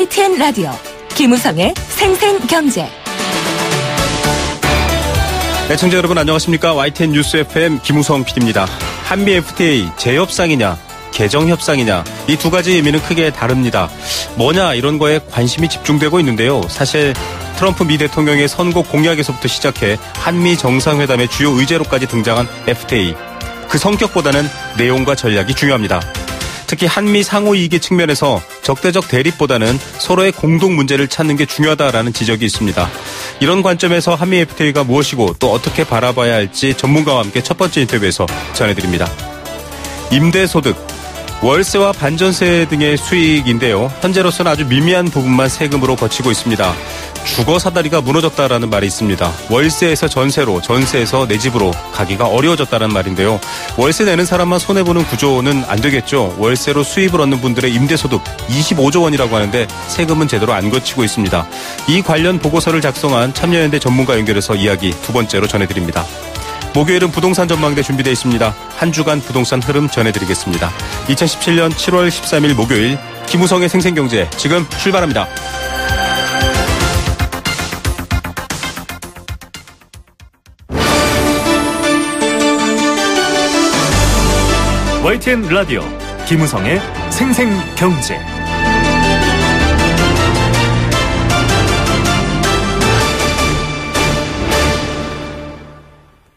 YTN 라디오 김우성의 생생경제. 애청자 여러분 안녕하십니까? YTN 뉴스 FM 김우성 PD입니다. 한미 FTA 재협상이냐 개정협상이냐 이 두 가지 의미는 크게 다릅니다. 뭐냐 이런 거에 관심이 집중되고 있는데요. 사실 트럼프 미 대통령의 선거 공약에서부터 시작해 한미 정상회담의 주요 의제로까지 등장한 FTA. 그 성격보다는 내용과 전략이 중요합니다. 특히 한미 상호이익의 측면에서 적대적 대립보다는 서로의 공동 문제를 찾는 게 중요하다라는 지적이 있습니다. 이런 관점에서 한미 FTA가 무엇이고 또 어떻게 바라봐야 할지 전문가와 함께 첫 번째 인터뷰에서 전해드립니다. 임대소득, 월세와 반전세 등의 수익인데요. 현재로서는 아주 미미한 부분만 세금으로 거치고 있습니다. 주거 사다리가 무너졌다라는 말이 있습니다. 월세에서 전세로, 전세에서 내 집으로 가기가 어려워졌다는 말인데요. 월세 내는 사람만 손해보는 구조는 안 되겠죠. 월세로 수입을 얻는 분들의 임대소득 25조 원이라고 하는데 세금은 제대로 안 거치고 있습니다. 이 관련 보고서를 작성한 참여연대 전문가 연결해서 이야기 두 번째로 전해드립니다. 목요일은 부동산 전망대 준비되어 있습니다. 한 주간 부동산 흐름 전해드리겠습니다. 2017년 7월 13일 목요일 김우성의 생생경제 지금 출발합니다. YTN 라디오 김우성의 생생경제.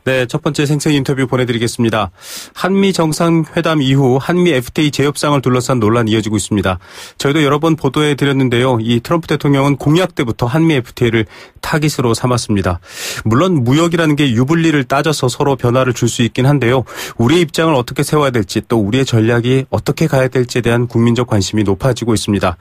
네, 첫 번째 생생 인터뷰 보내드리겠습니다. 한미 정상회담 이후 한미 FTA 재협상을 둘러싼 논란이 이어지고 있습니다. 저희도 여러 번 보도해드렸는데요. 이 트럼프 대통령은 공약 때부터 한미 FTA를 타깃으로 삼았습니다. 물론 무역이라는 게 유불리를 따져서 서로 변화를 줄 수 있긴 한데요. 우리의 입장을 어떻게 세워야 될지 또 우리의 전략이 어떻게 가야 될지에 대한 국민적 관심이 높아지고 있습니다.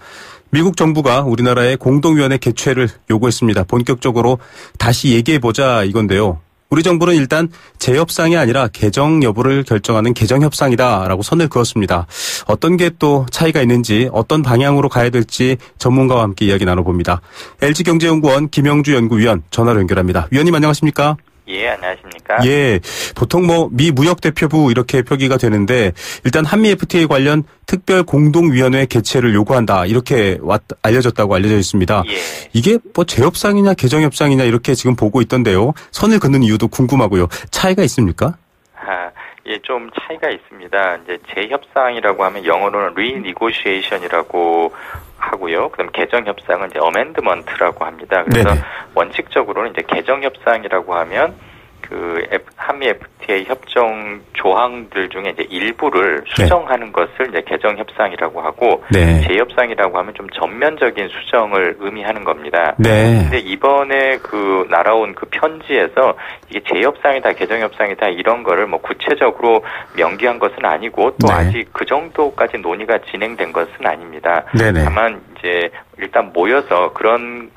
미국 정부가 우리나라의 공동위원회 개최를 요구했습니다. 본격적으로 다시 얘기해보자 이건데요. 우리 정부는 일단 재협상이 아니라 개정 여부를 결정하는 개정협상이다라고 선을 그었습니다. 어떤 게 또 차이가 있는지 어떤 방향으로 가야 될지 전문가와 함께 이야기 나눠봅니다. LG경제연구원 김영주 연구위원 전화로 연결합니다. 위원님 안녕하십니까? 예, 안녕하십니까? 예, 보통 미 무역대표부 이렇게 표기가 되는데 일단 한미 FTA 관련 특별 공동위원회 개최를 요구한다 이렇게 알려졌다고 알려져 있습니다. 예. 이게 재협상이냐 개정협상이냐 이렇게 지금 보고 있던데요. 선을 긋는 이유도 궁금하고요. 차이가 있습니까? 예, 좀 차이가 있습니다. 이제 재협상이라고 하면 영어로는 renegotiation이라고 하고요. 그럼 개정협상은 이제 amendment라고 합니다. 그래서 네네. 원칙적으로는 이제 개정협상이라고 하면 그 한미 FTA 협정 조항들 중에 이제 일부를 수정하는 것을 이제 개정협상이라고 하고, 네. 재협상이라고 하면 좀 전면적인 수정을 의미하는 겁니다. 네. 근데 이번에 그 날아온 그 편지에서 이게 재협상이다, 개정협상이다 이런 거를 구체적으로 명기한 것은 아니고 또 네. 아직 그 정도까지 논의가 진행된 것은 아닙니다. 네네. 다만 이제 일단 모여서 그런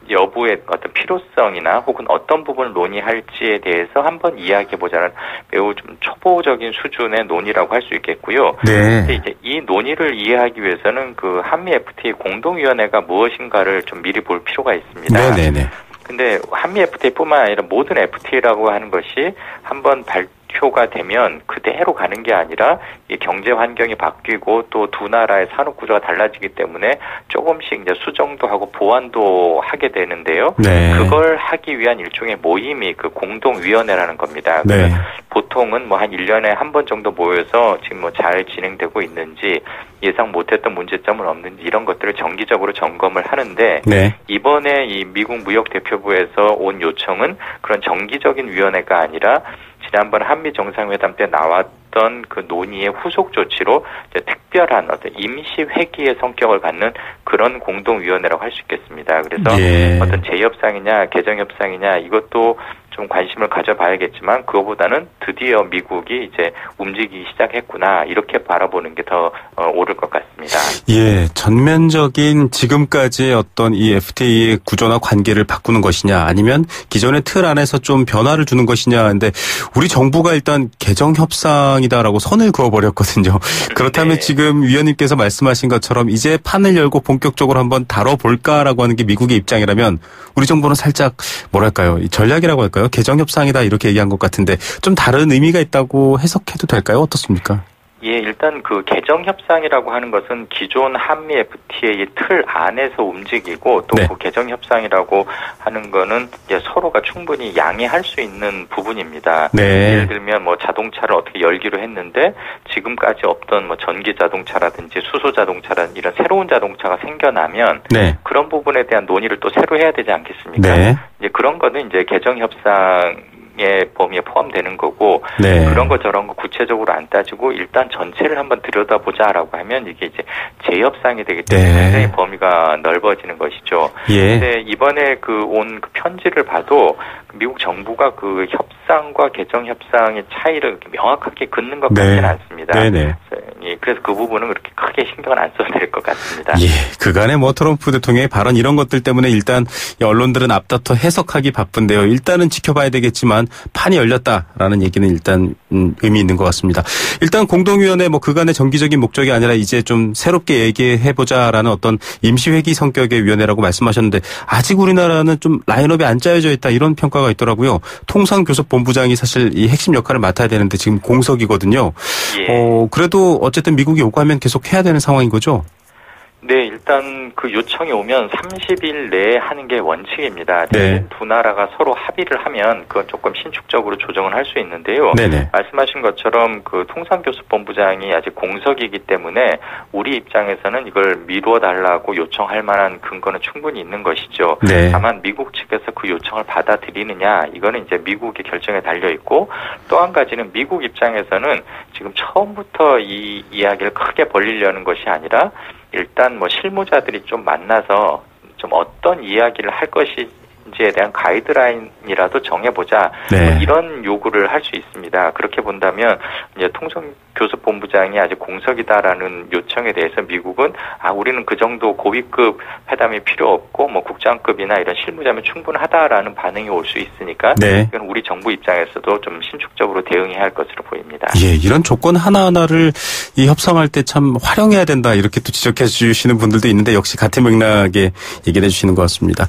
여부의 어떤 필요성이나 혹은 어떤 부분을 논의할지에 대해서 한번 이야기해보자는 매우 좀 초보적인 수준의 논의라고 할 수 있겠고요. 네. 근데 이제 이 논의를 이해하기 위해서는 그 한미 FTA 공동위원회가 무엇인가를 좀 미리 볼 필요가 있습니다. 네네네. 근데 한미 FTA뿐만 아니라 모든 FTA라고 하는 것이 한번 발표가 되면 그대로 가는 게 아니라 이 경제 환경이 바뀌고 또 두 나라의 산업 구조가 달라지기 때문에 조금씩 이제 수정도 하고 보완도 하게 되는데요. 네. 그걸 하기 위한 일종의 모임이 그 공동위원회라는 겁니다. 네. 보통은 한 1년에 한 번 정도 모여서 지금 잘 진행되고 있는지 예상 못했던 문제점은 없는지 이런 것들을 정기적으로 점검을 하는데, 네. 이번에 이 미국 무역대표부에서 온 요청은 그런 정기적인 위원회가 아니라 지난번 한미 정상회담 때 나왔던 그 논의의 후속 조치로 이제 특별한 어떤 임시 회기의 성격을 갖는 그런 공동위원회라고 할 수 있겠습니다. 그래서 예. 어떤 재협상이냐 개정협상이냐 이것도 좀 관심을 가져봐야겠지만 그거보다는 드디어 미국이 이제 움직이기 시작했구나 이렇게 바라보는 게 더 옳을 것 같습니다. 예, 전면적인 지금까지의 어떤 이 FTA의 구조나 관계를 바꾸는 것이냐 아니면 기존의 틀 안에서 좀 변화를 주는 것이냐 하는데 우리 정부가 일단 개정협상이다라고 선을 그어버렸거든요. 그렇다면 네. 지금 위원님께서 말씀하신 것처럼 이제 판을 열고 본격적으로 한번 다뤄볼까라고 하는 게 미국의 입장이라면 우리 정부는 살짝 뭐랄까요, 이 전략이라고 할까요? 개정협상이다 이렇게 얘기한 것 같은데 좀 다른 의미가 있다고 해석해도 될까요? 어떻습니까? 예, 일단 그 개정 협상이라고 하는 것은 기존 한미 FTA 틀 안에서 움직이고 또 네. 그 개정 협상이라고 하는 거는 이제 서로가 충분히 양해할 수 있는 부분입니다. 네. 예를 들면 뭐 자동차를 어떻게 열기로 했는데 지금까지 없던 뭐 전기 자동차라든지 수소 자동차라든지 이런 새로운 자동차가 생겨나면 네. 그런 부분에 대한 논의를 또 새로 해야 되지 않겠습니까? 네. 이제 그런 거는 이제 개정 협상의 범위에 포함되는 거고 네. 그런 거 저런 거 구체적으로 안 따지고 일단 전체를 한번 들여다보자라고 하면 이게 이제 재협상이 되기 때문에 네. 굉장히 범위가 넓어지는 것이죠. 예. 근데 이번에 온 그 편지를 봐도 미국 정부가 그 협상과 개정 협상의 차이를 명확하게 긋는 것 같지는 않습니다. 네네. 그래서 그 부분은 그렇게 크게 신경을 안 써도 될 것 같습니다. 예, 그간의 뭐 트럼프 대통령의 발언 이런 것들 때문에 일단 언론들은 앞다퉈 해석하기 바쁜데요. 일단은 지켜봐야 되겠지만 판이 열렸다라는 얘기는 일단 의미 있는 것 같습니다. 일단 공동위원회 뭐 그간의 정기적인 목적이 아니라 이제 좀 새롭게 얘기해보자라는 어떤 임시회기 성격의 위원회라고 말씀하셨는데 아직 우리나라는 좀 라인업이 안 짜여져 있다 이런 평가가 있더라고요. 통상교섭본부장이 사실 이 핵심 역할을 맡아야 되는데 지금 공석이거든요. 예. 그래도 어쨌든 미국이 요구하면 계속 해야 되는 상황인 거죠? 네, 일단 그 요청이 오면 30일 내에 하는 게 원칙입니다. 네. 두 나라가 서로 합의를 하면 그건 조금 신축적으로 조정을 할 수 있는데요. 네네. 말씀하신 것처럼 그 통상교섭본부장이 아직 공석이기 때문에 우리 입장에서는 이걸 미루어 달라고 요청할 만한 근거는 충분히 있는 것이죠. 네. 다만 미국 측에서 그 요청을 받아들이느냐 이거는 이제 미국의 결정에 달려 있고 또 한 가지는 미국 입장에서는 지금 처음부터 이 이야기를 크게 벌리려는 것이 아니라 일단 뭐 실무자들이 좀 만나서 좀 어떤 이야기를 할 것인지에 대한 가이드라인이라도 정해보자. 네. 뭐 이런 요구를 할 수 있습니다. 그렇게 본다면 이제 통상교섭본부장이 아직 공석이다라는 요청에 대해서 미국은 우리는 그 정도 고위급 회담이 필요 없고 뭐 국장급이나 이런 실무자면 충분하다라는 반응이 올 수 있으니까 네. 이건 우리 정부 입장에서도 좀 신축적으로 대응해야 할 것으로 보입니다. 예, 이런 조건 하나하나를 이 협상할 때 참 활용해야 된다 이렇게 또 지적해 주시는 분들도 있는데 역시 같은 맥락에 얘기를 해주시는 것 같습니다.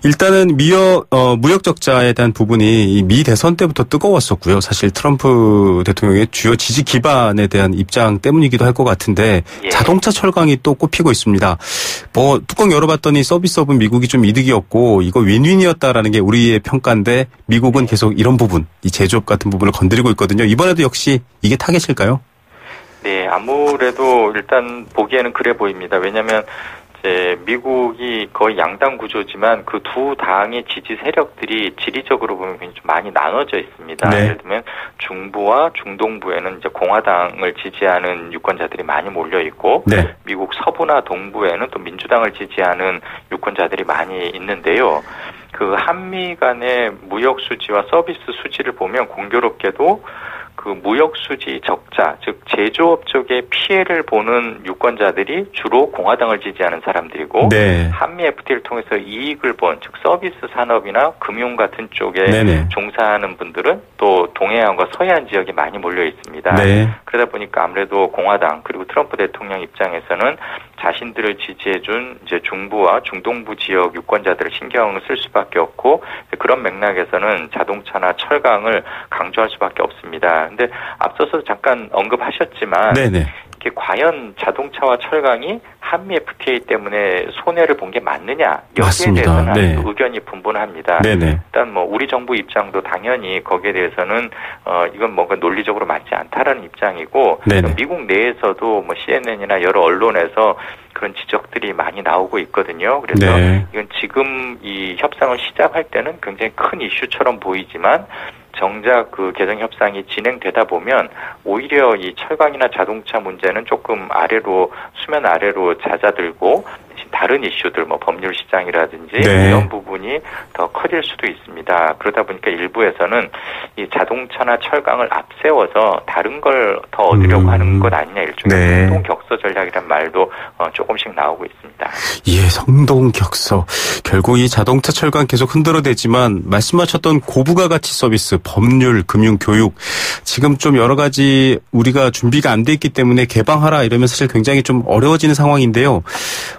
일단은 무역 적자에 대한 부분이 이 미 대선 때부터 뜨거웠었고요. 사실 트럼프 대통령의 주요 지지 기반에 대한 입장 때문이기도 할 것 같은데 예. 자동차 철강이 또 꼽히고 있습니다. 뭐 뚜껑 열어봤더니 서비스업은 미국이 좀 이득이었고 이거 윈윈이었다라는 게 우리의 평가인데 미국은 계속 이런 부분, 이 제조업 같은 부분을 건드리고 있거든요. 이번에도 역시 이게 타겟일까요? 네, 아무래도 일단 보기에는 그래 보입니다. 왜냐하면 이제 미국이 거의 양당 구조지만 그 두 당의 지지 세력들이 지리적으로 보면 좀 많이 나눠져 있습니다. 네. 예를 들면 중부와 중동부에는 이제 공화당을 지지하는 유권자들이 많이 몰려 있고, 네. 미국 서부나 동부에는 또 민주당을 지지하는 유권자들이 많이 있는데요. 그 한미 간의 무역 수지와 서비스 수지를 보면 공교롭게도 그 무역 수지 적자, 즉 제조업 쪽에 피해를 보는 유권자들이 주로 공화당을 지지하는 사람들이고, 네. 한미 FTA를 통해서 이익을 본, 즉 서비스 산업이나 금융 같은 쪽에 네네. 종사하는 분들은 또 동해안과 서해안 지역에 많이 몰려 있습니다. 네. 그러다 보니까 아무래도 공화당 그리고 트럼프 대통령 입장에서는 자신들을 지지해준 이제 중부와 중동부 지역 유권자들을 신경을 쓸 수밖에 없고, 그런 맥락에서는 자동차나 철강을 강조할 수밖에 없습니다. 근데 앞서서 잠깐 언급하셨지만, 네네. 이게 과연 자동차와 철강이 한미 FTA 때문에 손해를 본 게 맞느냐, 여기에 맞습니다. 대해서는 네. 의견이 분분합니다. 네네. 일단 뭐 우리 정부 입장도 당연히 거기에 대해서는 이건 뭔가 논리적으로 맞지 않다라는 입장이고, 네네. 미국 내에서도 뭐 CNN이나 여러 언론에서 그런 지적들이 많이 나오고 있거든요. 그래서 네. 이건 지금 이 협상을 시작할 때는 굉장히 큰 이슈처럼 보이지만, 정작 그 개정 협상이 진행되다 보면 오히려 이 철강이나 자동차 문제는 조금 수면 아래로 잦아들고 다른 이슈들, 뭐 법률 시장이라든지 네. 이런 부분이 더 커질 수도 있습니다. 그러다 보니까 일부에서는 이 자동차나 철강을 앞세워서 다른 걸 더 얻으려고 하는 것 아니냐, 일종의 네. 성동격서 전략이란 말도 조금씩 나오고 있습니다. 예, 성동격서. 결국 이 자동차 철강 계속 흔들어대지만 말씀하셨던 고부가 가치 서비스, 법률, 금융, 교육 지금 좀 여러 가지 우리가 준비가 안 돼 있기 때문에 개방하라 이러면 사실 굉장히 좀 어려워지는 상황인데요.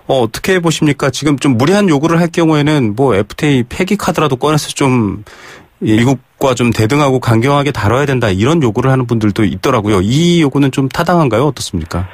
어떻게 보십니까? 지금 좀 무리한 요구를 할 경우에는 뭐 FTA 폐기 카드라도 꺼내서 좀 미국과 좀 대등하고 강경하게 다뤄야 된다 이런 요구를 하는 분들도 있더라고요. 이 요구는 좀 타당한가요? 어떻습니까?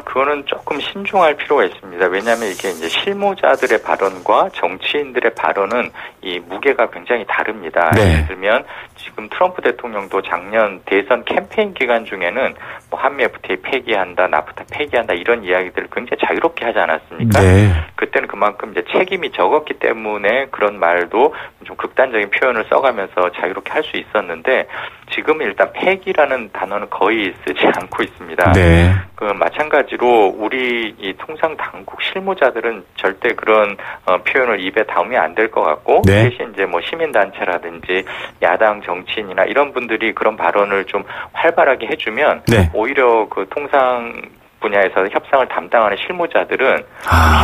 그거는 조금 신중할 필요가 있습니다. 왜냐하면 이게 이제 실무자들의 발언과 정치인들의 발언은 이 무게가 굉장히 다릅니다. 네. 예를 들면 지금 트럼프 대통령도 작년 대선 캠페인 기간 중에는 뭐 한미 FTA 폐기한다, 나프타 폐기한다 이런 이야기들을 굉장히 자유롭게 하지 않았습니까? 네. 그때는 그만큼 이제 책임이 적었기 때문에 그런 말도 좀 극단적인 표현을 써가면서 자유롭게 할 수 있었는데 지금은 일단 폐기라는 단어는 거의 쓰지 않고 있습니다. 네. 마찬가지로 우리 이 통상 당국 실무자들은 절대 그런 표현을 입에 담으면 안 될 것 같고 네. 대신 이제 뭐 시민단체라든지 야당 정치인이나 이런 분들이 그런 발언을 좀 활발하게 해주면 네. 오히려 그 통상 분야에서 협상을 담당하는 실무자들은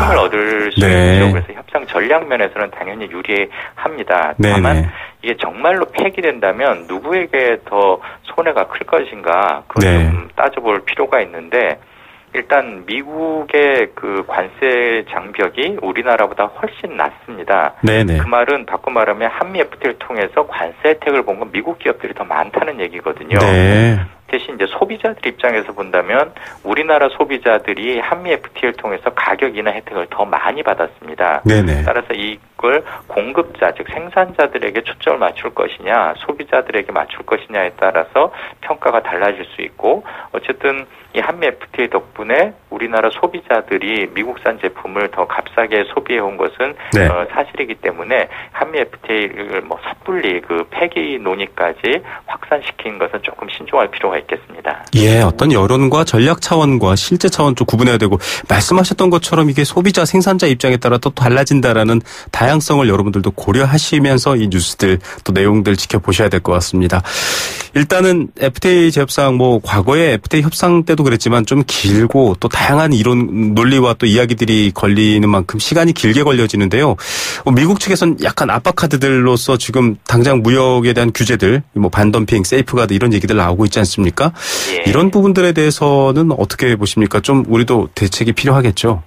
힘을 얻을 수 네. 있죠. 그래서 협상 전략 면에서는 당연히 유리합니다. 네. 다만 이게 정말로 폐기된다면 누구에게 더 손해가 클 것인가 그걸 네. 좀 따져볼 필요가 있는데 일단 미국의 그 관세 장벽이 우리나라보다 훨씬 낮습니다. 네네. 그 말은 바꿔 말하면 한미 FTA를 통해서 관세 혜택을 본 건 미국 기업들이 더 많다는 얘기거든요. 네. 대신 이제 소비자들 입장에서 본다면 우리나라 소비자들이 한미 FTA를 통해서 가격 인하 혜택을 더 많이 받았습니다. 네네. 따라서 이걸 공급자 즉 생산자들에게 초점을 맞출 것이냐 소비자들에게 맞출 것이냐에 따라서 평가가 달라질 수 있고 어쨌든 이 한미 FTA 덕분에 우리나라 소비자들이 미국산 제품을 더 값싸게 소비해온 것은 네. 사실이기 때문에 한미 FTA를 뭐 섣불리 그 폐기 논의까지 확산시킨 것은 조금 신중할 필요가 있겠습니다. 예, 어떤 여론과 전략 차원과 실제 차원 좀 구분해야 되고 말씀하셨던 것처럼 이게 소비자 생산자 입장에 따라 또 달라진다라는 다양성을 여러분들도 고려하시면서 이 뉴스들 또 내용들 지켜보셔야 될 것 같습니다. 일단은 FTA 재협상 뭐 과거에 FTA 협상 때도 그랬지만 좀 길고 또 다양한 이론 논리와 또 이야기들이 걸리는 만큼 시간이 길게 걸려지는데요. 미국 측에서는 약간 압박 카드들로서 지금 당장 무역에 대한 규제들, 뭐 반덤핑, 세이프가드 이런 얘기들 나오고 있지 않습니까? 예. 이런 부분들에 대해서는 어떻게 보십니까? 좀 우리도 대책이 필요하겠죠.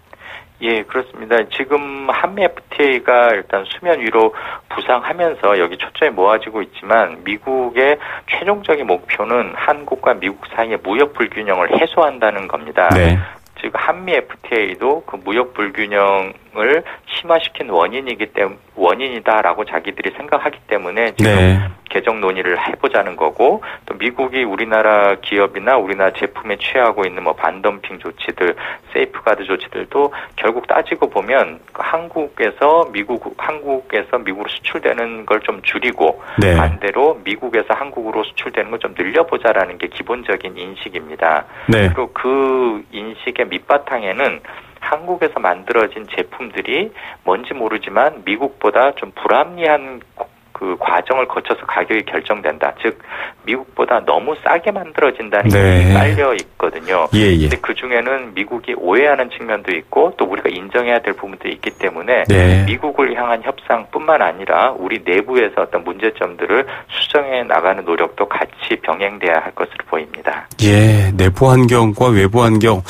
예, 그렇습니다. 지금 한미 FTA가 일단 수면 위로 부상하면서 여기 초점이 모아지고 있지만 미국의 최종적인 목표는 한국과 미국 사이의 무역 불균형을 해소한다는 겁니다. 네. 즉 한미 FTA도 그 무역 불균형을 심화시킨 원인이다라고 자기들이 생각하기 때문에 지금 네. 개정 논의를 해보자는 거고 또 미국이 우리나라 기업이나 우리나라 제품에 취하고 있는 뭐 반덤핑 조치들, 세이프가드 조치들도 결국 따지고 보면 한국에서 미국으로 수출되는 걸 좀 줄이고 네. 반대로 미국에서 한국으로 수출되는 걸 좀 늘려보자라는 게 기본적인 인식입니다. 네. 그리고 그 인식의 밑바탕에는 한국에서 만들어진 제품들이 뭔지 모르지만 미국보다 좀 불합리한 그 과정을 거쳐서 가격이 결정된다. 즉 미국보다 너무 싸게 만들어진다는 게 깔려 있거든요. 예. 근데 그 중에는 미국이 오해하는 측면도 있고 또 우리가 인정해야 될 부분도 있기 때문에 네. 미국을 향한 협상뿐만 아니라 우리 내부에서 어떤 문제점들을 수정해 나가는 노력도 같이 병행돼야 할 것으로 보입니다. 예, 내부 환경과 외부 환경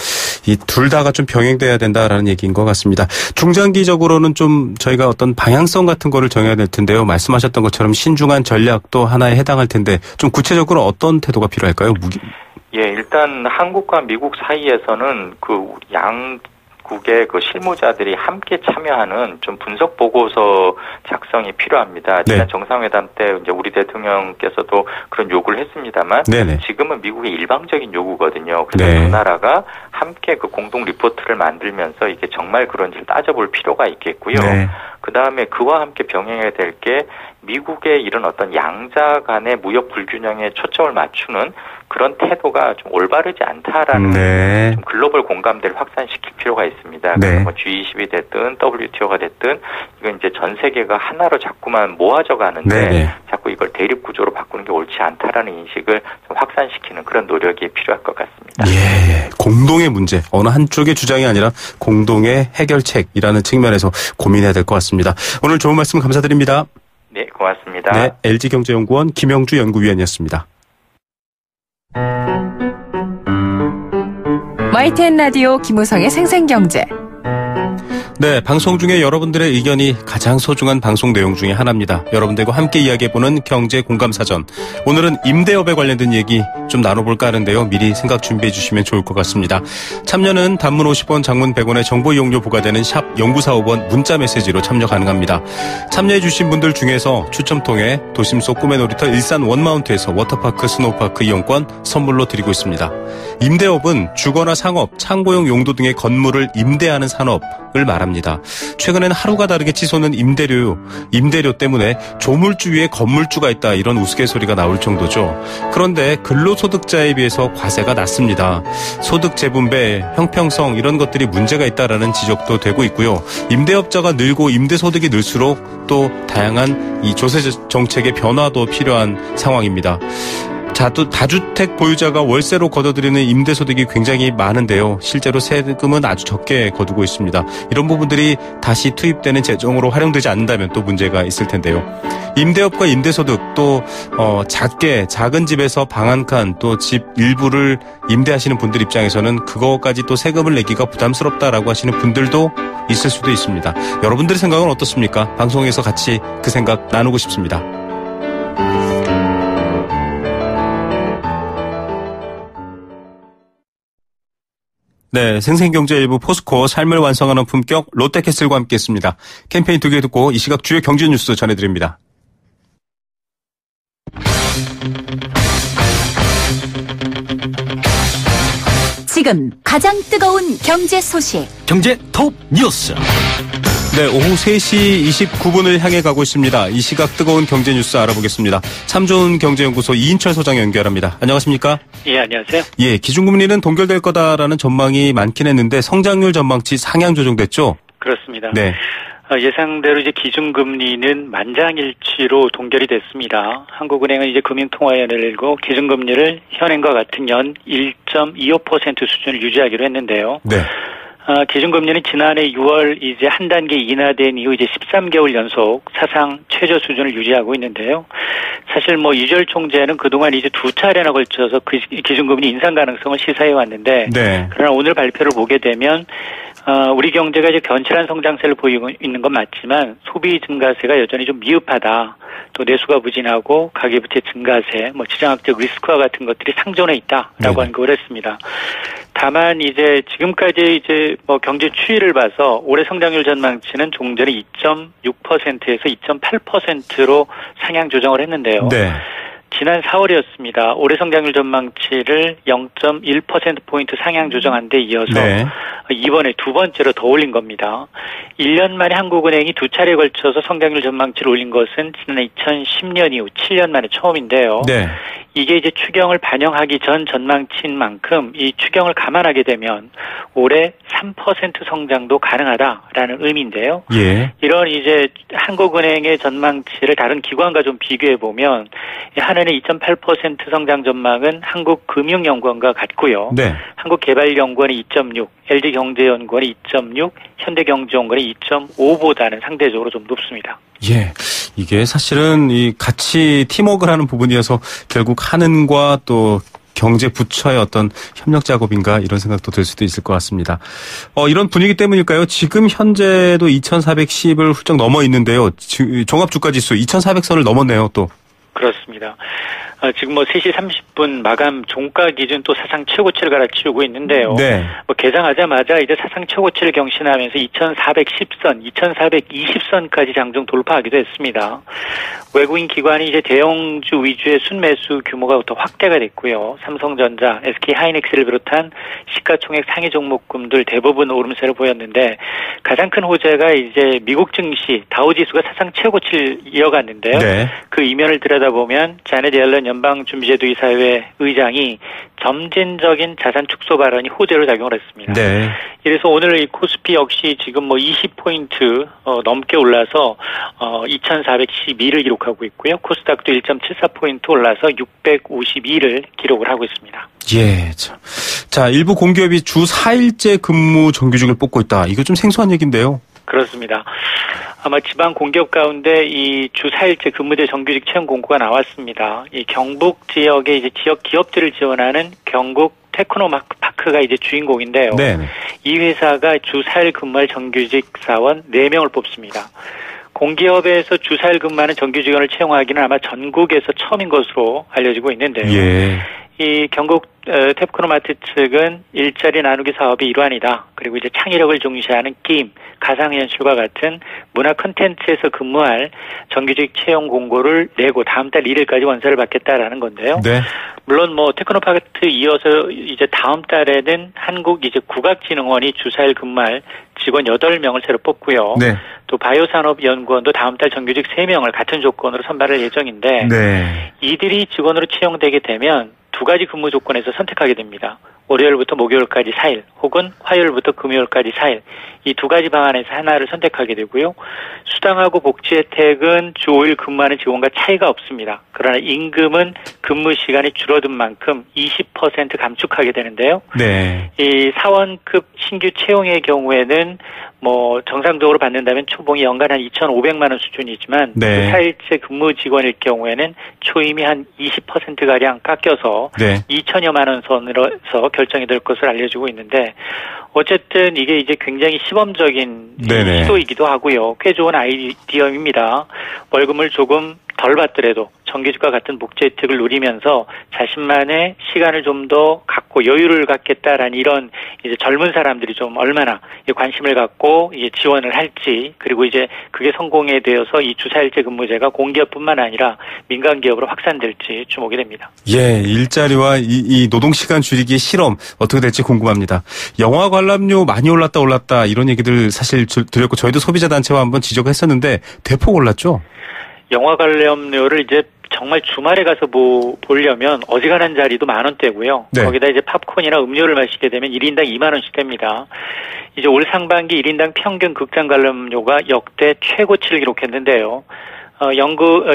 이 둘 다가 좀 병행돼야 된다라는 얘기인 것 같습니다. 중장기적으로는 좀 저희가 어떤 방향성 같은 거를 정해야 될 텐데요. 말씀하셨던 것처럼 신중한 전략도 하나에 해당할 텐데 좀 구체적으로 어떤 태도가 필요할까요? 예, 일단 한국과 미국 사이에서는 그 양국의 그 실무자들이 함께 참여하는 좀 분석 보고서 작성이 필요합니다. 지난 정상회담 때 이제 우리 대통령께서도 그런 요구를 했습니다만 네네. 지금은 미국의 일방적인 요구거든요. 그래서 그 나라가 함께 그 공동 리포트를 만들면서 이게 정말 그런지를 따져볼 필요가 있겠고요. 네. 그 다음에 그와 함께 병행해야 될 게 미국의 이런 어떤 양자 간의 무역 불균형에 초점을 맞추는 그런 태도가 좀 올바르지 않다라는 좀 글로벌 공감대를 확산시킬 필요가 있습니다. 네. 뭐 G20이 됐든 WTO가 됐든 이건 이제 전 세계가 하나로 자꾸만 모아져 가는데 자꾸 이걸 대립 구조로 바꾸는 게 옳지 않다라는 인식을 좀 확산시키는 그런 노력이 필요할 것 같습니다. 예, 공동의 문제, 어느 한쪽의 주장이 아니라 공동의 해결책이라는 측면에서 고민해야 될 것 같습니다. 오늘 좋은 말씀 감사드립니다. 네, 고맙습니다. 네, LG경제연구원 김영주 연구위원이었습니다. YTN 라디오 김우성의 생생경제. 네, 방송 중에 여러분들의 의견이 가장 소중한 방송 내용 중에 하나입니다. 여러분들과 함께 이야기해보는 경제 공감사전. 오늘은 임대업에 관련된 얘기 좀 나눠볼까 하는데요. 미리 생각 준비해 주시면 좋을 것 같습니다. 참여는 단문 50원, 장문 100원의 정보 이용료 부과되는 샵 0945번 문자 메시지로 참여 가능합니다. 참여해 주신 분들 중에서 추첨 통해 도심 속 꿈의 놀이터 일산 원마운트에서 워터파크, 스노우파크 이용권 선물로 드리고 있습니다. 임대업은 주거나 상업, 창고용 용도 등의 건물을 임대하는 산업을 말합니다. 최근에는 하루가 다르게 치솟는 임대료 때문에 조물주 위에 건물주가 있다 이런 우스갯소리가 나올 정도죠. 그런데 근로소득자에 비해서 과세가 낮습니다. 소득 재분배, 형평성 이런 것들이 문제가 있다라는 지적도 되고 있고요. 임대업자가 늘고 임대소득이 늘수록 또 다양한 이 조세 정책의 변화도 필요한 상황입니다. 다주택 보유자가 월세로 걷어들이는 임대소득이 굉장히 많은데요. 실제로 세금은 아주 적게 거두고 있습니다. 이런 부분들이 다시 투입되는 재정으로 활용되지 않는다면 또 문제가 있을 텐데요. 임대업과 임대소득 또 작은 집에서 방 한 칸 또 집 일부를 임대하시는 분들 입장에서는 그거까지 또 세금을 내기가 부담스럽다라고 하시는 분들도 있을 수도 있습니다. 여러분들의 생각은 어떻습니까? 방송에서 같이 그 생각 나누고 싶습니다. 네, 생생경제 일부 포스코 삶을 완성하는 품격 롯데캐슬과 함께했습니다. 캠페인 2개 듣고 이 시각 주요 경제 뉴스 전해드립니다. 지금 가장 뜨거운 경제 소식. 경제 톱 뉴스. 네, 오후 3시 29분을 향해 가고 있습니다. 이 시각 뜨거운 경제 뉴스 알아보겠습니다. 참 좋은 경제연구소 이인철 소장 연결합니다. 안녕하십니까? 예, 안녕하세요. 예, 기준금리는 동결될 거다라는 전망이 많긴 했는데 성장률 전망치 상향 조정됐죠? 그렇습니다. 네. 예상대로 이제 기준금리는 만장일치로 동결이 됐습니다. 한국은행은 이제 금융통화위원회를 열고 기준금리를 현행과 같은 연 1.25% 수준을 유지하기로 했는데요. 네. 기준금리는 지난해 6월 이제 한 단계 인하된 이후 이제 13개월 연속 사상 최저 수준을 유지하고 있는데요. 사실 이주열 총재는 그동안 이제 2차례나 걸쳐서 그 기준금리 인상 가능성을 시사해 왔는데, 네. 그러나 오늘 발표를 보게 되면 우리 경제가 이제 견실한 성장세를 보이고 있는 건 맞지만 소비 증가세가 여전히 좀 미흡하다. 또 내수가 부진하고 가계부채 증가세, 지정학적 리스크와 같은 것들이 상존해 있다라고 언급을 했습니다. 다만 이제 지금까지 이제 경제 추이를 봐서 올해 성장률 전망치는 조금 전에 2.6%에서 2.8%로 상향 조정을 했는데요. 네. 지난 4월이었습니다. 올해 성장률 전망치를 0.1%포인트 상향 조정한 데 이어서 네. 이번에 두 번째로 더 올린 겁니다. 1년 만에 한국은행이 2차례에 걸쳐서 성장률 전망치를 올린 것은 지난 2010년 이후 7년 만에 처음인데요. 네. 이게 이제 추경을 반영하기 전 전망치인 만큼 이 추경을 감안하게 되면 올해 3% 성장도 가능하다라는 의미인데요. 예. 이런 이제 한국은행의 전망치를 다른 기관과 좀 비교해 보면 한은의 2.8% 성장 전망은 한국금융연구원과 같고요. 네. 한국개발연구원의 2.6, LG경제연구원의 2.6, 현대경제연구원의 2.5보다는 상대적으로 좀 높습니다. 예. 이게 사실은 같이 팀워크를 하는 부분이어서 결국 한은과 또 경제 부처의 어떤 협력 작업인가 이런 생각도 들 수도 있을 것 같습니다. 이런 분위기 때문일까요? 지금 현재도 2410을 훌쩍 넘어 있는데요. 종합주가지수 2400선을 넘었네요, 또. 그렇습니다. 지금 3시 30분 마감 종가 기준 또 사상 최고치를 갈아치우고 있는데요. 네. 개장하자마자 이제 사상 최고치를 경신하면서 2410선, 2420선까지 장중 돌파하기도 했습니다. 외국인 기관이 이제 대형주 위주의 순매수 규모가 더 확대가 됐고요. 삼성전자, SK하이닉스를 비롯한 시가총액 상위 종목군들 대부분 오름세를 보였는데 가장 큰 호재가 이제 미국 증시 다우지수가 사상 최고치를 이어갔는데요. 네. 그 이면을 들여다보면 자넷 옐런 연방준비제도 이사회 의장이 점진적인 자산 축소 발언이 호재로 작용을 했습니다. 네. 그래서 오늘 이 코스피 역시 지금 20포인트 넘게 올라서 2412를 기록하고 있고요. 코스닥도 1.74포인트 올라서 652를 기록을 하고 있습니다. 예. 자, 일부 공기업이 주 4일째 근무 정규직을 뽑고 있다. 이거 좀 생소한 얘기인데요. 그렇습니다. 아마 지방 공기업 가운데 이 주 4일째 근무제 정규직 채용 공고가 나왔습니다. 이 경북 지역의 이제 지역 기업들을 지원하는 경북 테크노파크가 이제 주인공인데요. 네. 이 회사가 주 4일 근무할 정규직 사원 4명을 뽑습니다. 공기업에서 주 4일 근무하는 정규 직원을 채용하기는 아마 전국에서 처음인 것으로 알려지고 있는데요. 예. 이 경북 테크노마트 측은 일자리 나누기 사업의 일환이다. 그리고 이제 창의력을 중시하는 게임, 가상현실과 같은 문화 콘텐츠에서 근무할 정규직 채용 공고를 내고 다음 달 1일까지 원서를 받겠다라는 건데요. 네. 물론 뭐 테크노파크 이어서 이제 다음 달에는 한국 이제 국악진흥원이 주 4일 근무할 직원 8명을 새로 뽑고요. 네. 또 바이오산업연구원도 다음 달 정규직 3명을 같은 조건으로 선발할 예정인데 네. 이들이 직원으로 채용되게 되면 두 가지 근무 조건에서 선택하게 됩니다. 월요일부터 목요일까지 4일 혹은 화요일부터 금요일까지 4일 이 두 가지 방안에서 하나를 선택하게 되고요. 수당하고 복지 혜택은 주 5일 근무하는 직원과 차이가 없습니다. 그러나 임금은 근무 시간이 줄어든 만큼 20% 감축하게 되는데요. 네. 이 사원급 신규 채용의 경우에는 뭐 정상적으로 받는다면 초봉이 연간 한 2,500만 원 수준이지만 네. 4일째 근무 직원일 경우에는 초임이 한 20%가량 깎여서 네. 2천여만 원 선으로서 결정이 될 것으로 알려지고 있는데 어쨌든 이게 이제 굉장히 시범적인 네네. 시도이기도 하고요. 꽤 좋은 아이디어입니다. 월급을 조금 덜 받더라도 정규직과 같은 복지 혜택을 누리면서 자신만의 시간을 좀 더 갖고 여유를 갖겠다라는 이런 이제 젊은 사람들이 좀 얼마나 관심을 갖고 이제 지원을 할지 그리고 이제 그게 성공에 되어서 이 주 4일제 근무제가 공기업뿐만 아니라 민간 기업으로 확산될지 주목이 됩니다. 예, 일자리와 이 노동시간 줄이기의 실험 어떻게 될지 궁금합니다. 영화 관람료 많이 올랐다 이런 얘기들 사실 드렸고 저희도 소비자단체와 한번 지적했었는데 대폭 올랐죠? 영화 관람료를 이제 정말 주말에 가서 보려면 어지간한 자리도 10,000원대고요. 네. 거기다 이제 팝콘이나 음료를 마시게 되면 1인당 20,000원씩 됩니다. 이제 올 상반기 1인당 평균 극장 관람료가 역대 최고치를 기록했는데요.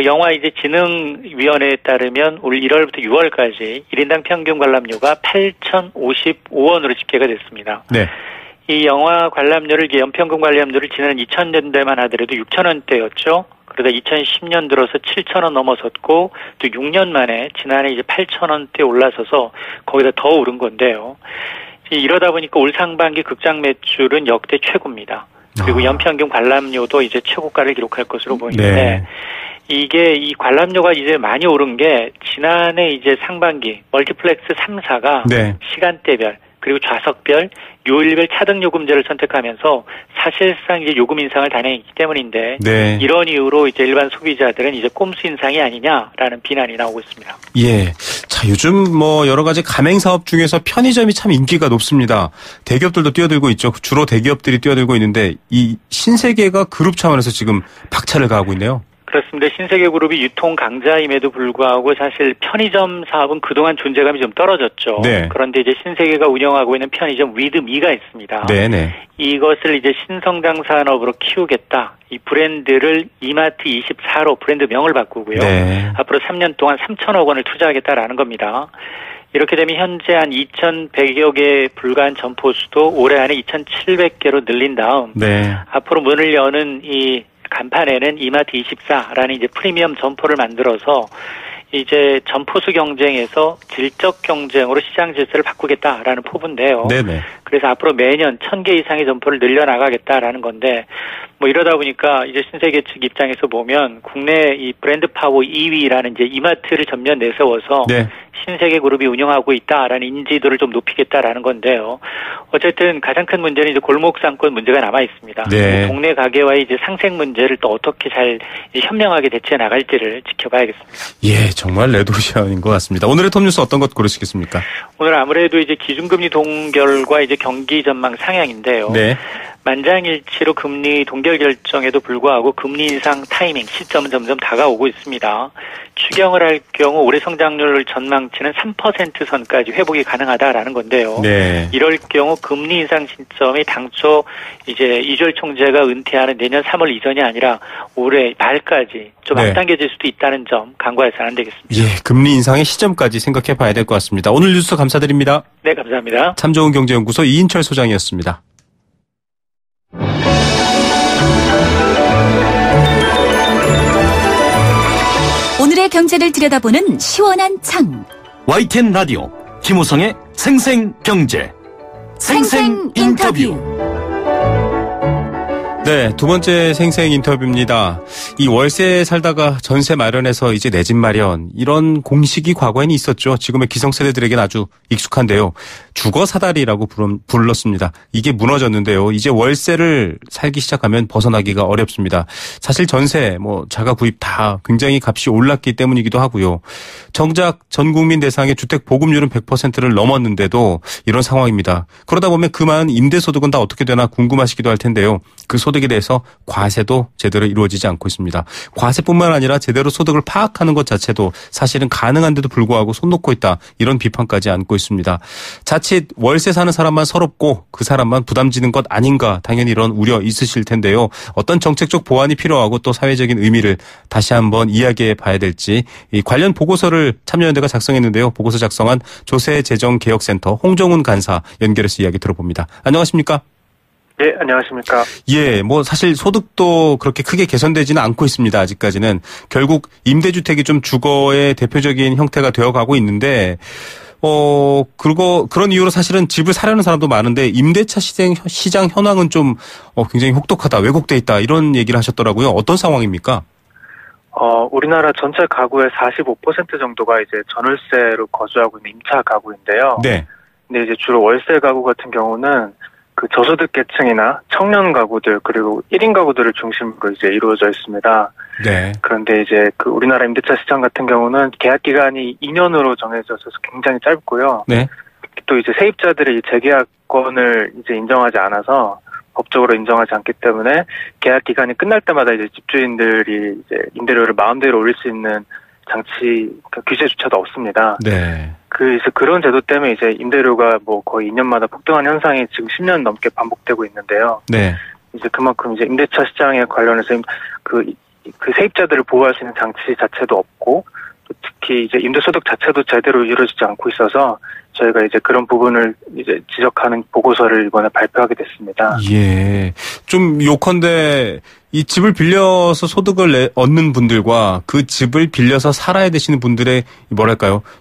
영화 이제 진흥위원회에 따르면 올 1월부터 6월까지 1인당 평균 관람료가 8,055원으로 집계가 됐습니다. 네. 이 영화 관람료를 연평균 관람료를 지난 2000년대만 하더라도 6,000원대였죠. 그러다 2010년 들어서 7,000원 넘어섰고 또 6년 만에 지난해 이제 8,000원대 올라서서 거기다 더 오른 건데요. 이러다 보니까 올 상반기 극장 매출은 역대 최고입니다. 그리고 연평균 관람료도 이제 최고가를 기록할 것으로 보이는데 네. 이게 이 관람료가 이제 많이 오른 게 지난해 이제 상반기 멀티플렉스 3사가 네. 시간대별 그리고 좌석별, 요일별 차등 요금제를 선택하면서 사실상 이제 요금 인상을 단행했기 때문인데 네. 이런 이유로 이제 일반 소비자들은 이제 꼼수 인상이 아니냐라는 비난이 나오고 있습니다. 예. 자, 요즘 뭐 여러 가지 가맹 사업 중에서 편의점이 참 인기가 높습니다. 대기업들도 뛰어들고 있죠. 주로 대기업들이 뛰어들고 있는데 이 신세계가 그룹 차원에서 지금 박차를 가하고 있네요. 그렇습니다. 신세계그룹이 유통 강자임에도 불구하고 사실 편의점 사업은 그동안 존재감이 좀 떨어졌죠. 네. 그런데 이제 신세계가 운영하고 있는 편의점 위드미가 있습니다. 네네. 이것을 이제 신성장 산업으로 키우겠다. 이 브랜드를 이마트 24로 브랜드명을 바꾸고요. 네. 앞으로 3년 동안 3천억 원을 투자하겠다라는 겁니다. 이렇게 되면 현재 한 2,100여 개에 불과한 점포 수도 올해 안에 2,700개로 늘린 다음 네. 앞으로 문을 여는 이 간판에는 이마트 24라는 이제 프리미엄 점포를 만들어서 이제 점포수 경쟁에서 질적 경쟁으로 시장 질서를 바꾸겠다라는 포부인데요. 네네. 그래서 앞으로 매년 1,000개 이상의 점포를 늘려나가겠다라는 건데 뭐 이러다 보니까 이제 신세계 측 입장에서 보면 국내 이 브랜드 파워 2위라는 이제 이마트를 전면 내세워서 네. 신세계 그룹이 운영하고 있다라는 인지도를 좀 높이겠다라는 건데요. 어쨌든 가장 큰 문제는 이제 골목 상권 문제가 남아 있습니다. 네. 동네 가게와의 이제 상생 문제를 또 어떻게 잘 현명하게 대처해 나갈지를 지켜봐야겠습니다. 예, 정말 레도시아인 것 같습니다. 오늘의 톱뉴스 어떤 것 고르시겠습니까? 오늘 아무래도 이제 기준금리 동결과 이제 경기 전망 상향인데요. 네. 만장일치로 금리 동결 결정에도 불구하고 금리 인상 타이밍 시점은 점점 다가오고 있습니다. 추경을 할 경우 올해 성장률 전망치는 3% 선까지 회복이 가능하다라는 건데요. 네. 이럴 경우 금리 인상 시점이 당초 이제 이주열 총재가 은퇴하는 내년 3월 이전이 아니라 올해 말까지 좀 네. 앞당겨질 수도 있다는 점 간과해서는 안 되겠습니다. 예, 금리 인상의 시점까지 생각해 봐야 될 것 같습니다. 오늘 뉴스 감사드립니다. 네, 감사합니다. 참 좋은 경제연구소 이인철 소장이었습니다. 오늘의 경제를 들여다보는 시원한 창. YTN 라디오 김우성의 생생경제 생생 인터뷰. 네, 두 번째 생생 인터뷰입니다. 이 월세에 살다가 전세 마련해서 이제 내 집 마련, 이런 공식이 과거에는 있었죠. 지금의 기성세대들에게는 아주 익숙한데요. 주거사다리라고 불렀습니다. 이게 무너졌는데요. 이제 월세를 살기 시작하면 벗어나기가 어렵습니다. 사실 전세, 자가 구입 다 굉장히 값이 올랐기 때문이기도 하고요. 정작 전 국민 대상의 주택 보급률은 100%를 넘었는데도 이런 상황입니다. 그러다 보면 그 많은 임대소득은 다 어떻게 되나 궁금하시기도 할 텐데요. 그 소득에 대해서 과세도 제대로 이루어지지 않고 있습니다. 과세뿐만 아니라 제대로 소득을 파악하는 것 자체도 사실은 가능한데도 불구하고 손 놓고 있다. 이런 비판까지 안고 있습니다. 자칫 월세 사는 사람만 서럽고 그 사람만 부담지는 것 아닌가, 당연히 이런 우려 있으실 텐데요. 어떤 정책적 보완이 필요하고 또 사회적인 의미를 다시 한번 이야기해 봐야 될지, 이 관련 보고서를 참여연대가 작성했는데요. 보고서 작성한 조세재정개혁센터 홍정훈 간사 연결해서 이야기 들어봅니다. 안녕하십니까? 네, 안녕하십니까. 예, 사실 소득도 그렇게 크게 개선되지는 않고 있습니다. 아직까지는. 결국 임대주택이 좀 주거의 대표적인 형태가 되어가고 있는데, 그리고 그런 이유로 사실은 집을 사려는 사람도 많은데 임대차 시장 현황은 좀 굉장히 혹독하다, 왜곡돼 있다, 이런 얘기를 하셨더라고요. 어떤 상황입니까? 우리나라 전체 가구의 45% 정도가 이제 전월세로 거주하고 있는 임차 가구인데요. 네. 근데 이제 주로 월세 가구 같은 경우는 그 저소득 계층이나 청년 가구들, 그리고 1인 가구들을 중심으로 이제 이루어져 있습니다. 네. 그런데 이제 그 우리나라 임대차 시장 같은 경우는 계약 기간이 2년으로 정해져 있어서 굉장히 짧고요. 네. 또 이제 세입자들의 이 재계약권을 이제 인정하지 않아서, 법적으로 인정하지 않기 때문에 계약 기간이 끝날 때마다 이제 집주인들이 이제 임대료를 마음대로 올릴 수 있는 장치, 규제조차도 없습니다. 네. 그래서 그런 제도 때문에 이제 임대료가 거의 2년마다 폭등한 현상이 지금 10년 넘게 반복되고 있는데요. 네. 이제 그만큼 이제 임대차 시장에 관련해서 그 세입자들을 보호할 수 있는 장치 자체도 없고, 또 특히 이제 임대소득 자체도 제대로 이루어지지 않고 있어서 저희가 이제 그런 부분을 이제 지적하는 보고서를 이번에 발표하게 됐습니다. 예. 좀 요컨대 이 집을 빌려서 소득을 얻는 분들과 그 집을 빌려서 살아야 되시는 분들의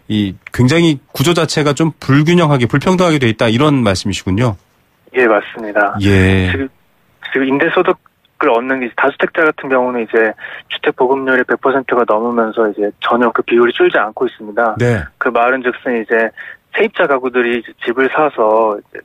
이 굉장히 구조 자체가 좀 불균형하게, 불평등하게 돼 있다, 이런 말씀이시군요. 예, 맞습니다. 예. 지금 임대소득을 얻는 게, 다주택자 같은 경우는 이제 주택 보급률이 100%가 넘으면서 이제 전혀 그 비율이 줄지 않고 있습니다. 네. 그 말은즉슨 이제 세입자 가구들이 집을 사서 이제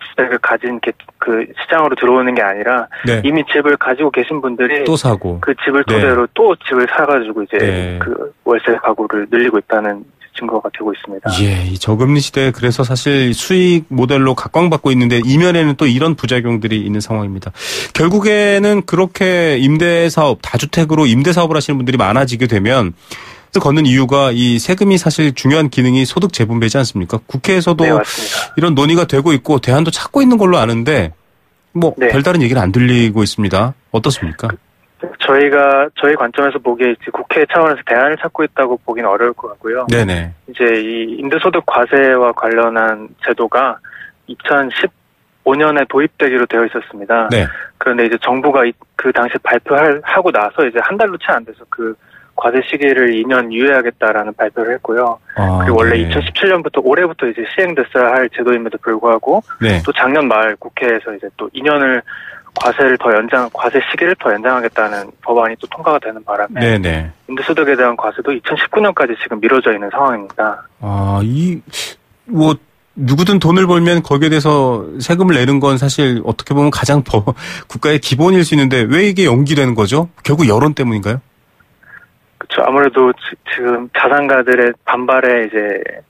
주택을 가진 그 시장으로 들어오는 게 아니라, 네, 이미 집을 가지고 계신 분들이 또 사고 그 집을 토대로, 네, 또 집을 사가지고 이제, 네, 그 월세 가구를 늘리고 있다는 증거가 되고 있습니다. 예, 이 저금리 시대에 그래서 사실 수익 모델로 각광받고 있는데 이면에는 또 이런 부작용들이 있는 상황입니다. 결국에는 그렇게 임대사업, 다주택으로 임대사업을 하시는 분들이 많아지게 되면 걷는 이유가 이 세금이 사실 중요한 기능이 소득 재분배지 않습니까? 국회에서도 네, 이런 논의가 되고 있고 대안도 찾고 있는 걸로 아는데 네, 별다른 얘기는 안 들리고 있습니다. 어떻습니까? 저희 관점에서 보기에 이제 국회 차원에서 대안을 찾고 있다고 보기는 어려울 것 같고요. 네네. 이제 이 임대소득 과세와 관련한 제도가 2015년에 도입되기로 되어 있었습니다. 네. 그런데 이제 정부가 그 당시 발표하고 나서 이제 한 달도 채 안 돼서 그 과세 시기를 2년 유예하겠다라는 발표를 했고요. 그리고 원래 네, 2017년부터 올해부터 이제 시행됐어야 할 제도임에도 불구하고, 네, 또 작년 말 국회에서 이제 또 2년을 과세 시기를 더 연장하겠다는 법안이 또 통과가 되는 바람에, 네네, 임대소득에 대한 과세도 2019년까지 지금 미뤄져 있는 상황입니다. 누구든 돈을 벌면 거기에 대해서 세금을 내는 건 사실 어떻게 보면 가장 국가의 기본일 수 있는데 왜 이게 연기되는 거죠? 결국 여론 때문인가요? 그렇죠. 아무래도 지금 자산가들의 반발에 이제